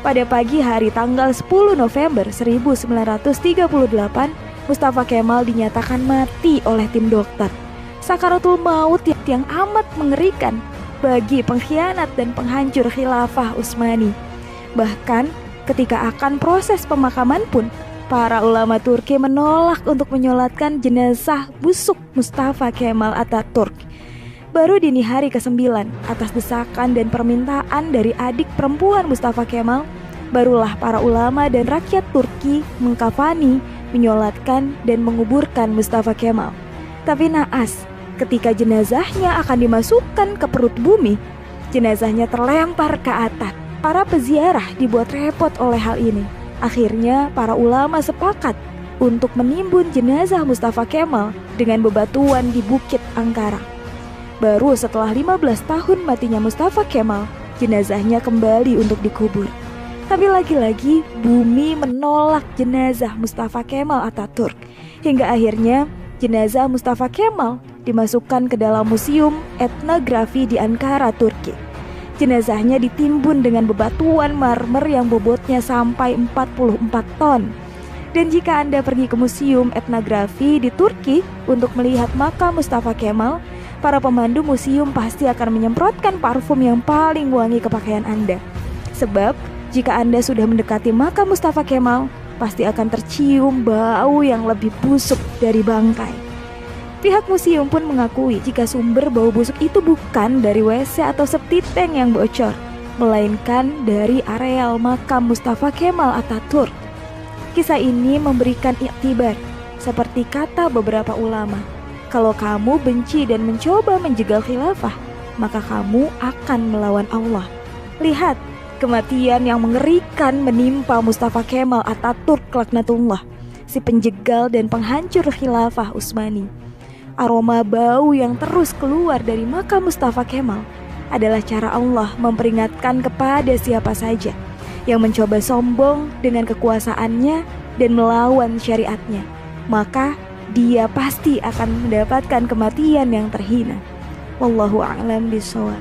Pada pagi hari tanggal 10 November 1938, Mustafa Kemal dinyatakan mati oleh tim dokter. Sakaratul maut yang amat mengerikan bagi pengkhianat dan penghancur khilafah Utsmani. Bahkan ketika akan proses pemakaman pun, para ulama Turki menolak untuk menyolatkan jenazah busuk Mustafa Kemal Atatürk. Baru dini hari ke-9, atas desakan dan permintaan dari adik perempuan Mustafa Kemal, barulah para ulama dan rakyat Turki mengkafani, menyolatkan dan menguburkan Mustafa Kemal. Tapi naas, ketika jenazahnya akan dimasukkan ke perut bumi, jenazahnya terlempar ke atas. Para peziarah dibuat repot oleh hal ini. Akhirnya para ulama sepakat untuk menimbun jenazah Mustafa Kemal dengan bebatuan di Bukit Angkara. Baru setelah 15 tahun matinya Mustafa Kemal, jenazahnya kembali untuk dikubur. Tapi lagi-lagi bumi menolak jenazah Mustafa Kemal Atatürk. Hingga akhirnya jenazah Mustafa Kemal dimasukkan ke dalam museum etnografi di Ankara, Turki. Jenazahnya ditimbun dengan bebatuan marmer yang bobotnya sampai 44 ton. Dan jika Anda pergi ke museum etnografi di Turki untuk melihat makam Mustafa Kemal, para pemandu museum pasti akan menyemprotkan parfum yang paling wangi ke pakaian Anda. Sebab jika Anda sudah mendekati makam Mustafa Kemal, pasti akan tercium bau yang lebih busuk dari bangkai. Pihak museum pun mengakui jika sumber bau busuk itu bukan dari WC atau septic tank yang bocor, melainkan dari areal makam Mustafa Kemal Atatürk. Kisah ini memberikan iktibar, seperti kata beberapa ulama, kalau kamu benci dan mencoba menjegal khilafah, maka kamu akan melawan Allah. Lihat, kematian yang mengerikan menimpa Mustafa Kemal Atatürk laknatullah, si penjegal dan penghancur khilafah Utsmani. Aroma bau yang terus keluar dari makam Mustafa Kemal adalah cara Allah memperingatkan kepada siapa saja yang mencoba sombong dengan kekuasaannya dan melawan syariatnya, maka dia pasti akan mendapatkan kematian yang terhina. Wallahu a'lam bishawab.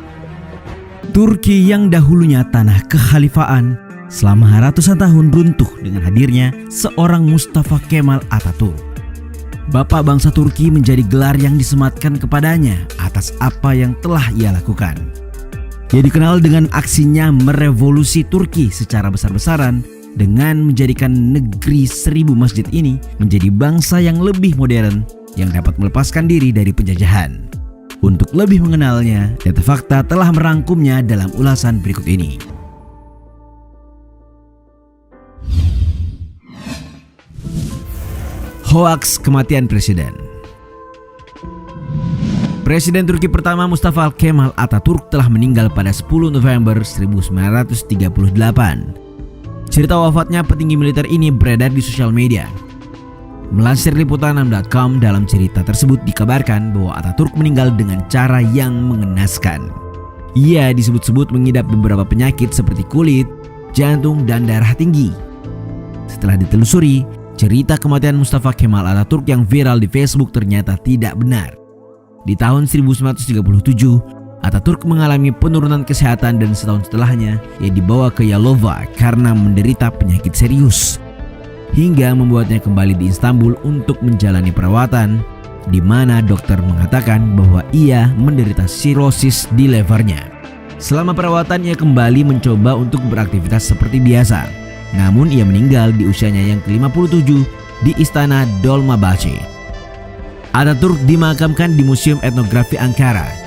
Turki yang dahulunya tanah kekhalifahan selama ratusan tahun runtuh dengan hadirnya seorang Mustafa Kemal Atatürk. Bapak bangsa Turki menjadi gelar yang disematkan kepadanya atas apa yang telah ia lakukan. Ia dikenal dengan aksinya merevolusi Turki secara besar-besaran dengan menjadikan negeri 1000 masjid ini menjadi bangsa yang lebih modern yang dapat melepaskan diri dari penjajahan. Untuk lebih mengenalnya, Data Fakta telah merangkumnya dalam ulasan berikut ini. Hoaks kematian Presiden. Presiden Turki pertama Mustafa Kemal Atatürk telah meninggal pada 10 November 1938. Cerita wafatnya petinggi militer ini beredar di sosial media. Melansir liputan6.com, dalam cerita tersebut dikabarkan bahwa Atatürk meninggal dengan cara yang mengenaskan. Ia disebut-sebut mengidap beberapa penyakit seperti kulit, jantung, dan darah tinggi. Setelah ditelusuri, cerita kematian Mustafa Kemal Atatürk yang viral di Facebook ternyata tidak benar. Di tahun 1937, Atatürk mengalami penurunan kesehatan dan setahun setelahnya ia dibawa ke Yalova karena menderita penyakit serius. Hingga membuatnya kembali di Istanbul untuk menjalani perawatan, di mana dokter mengatakan bahwa ia menderita sirosis di levernya. Selama perawatan ia kembali mencoba untuk beraktivitas seperti biasa. Namun ia meninggal di usianya yang ke-57 di Istana Dolmabahce. Atatürk dimakamkan di Museum Etnografi Ankara.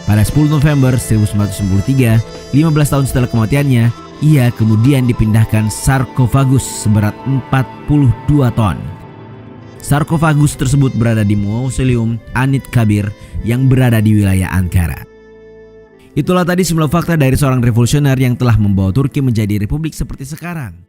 Pada 10 November 1993, 15 tahun setelah kematiannya, ia kemudian dipindahkan sarkofagus seberat 42 ton. Sarkofagus tersebut berada di Mausoleum Anıtkabir yang berada di wilayah Ankara. Itulah tadi semua fakta dari seorang revolusioner yang telah membawa Turki menjadi republik seperti sekarang.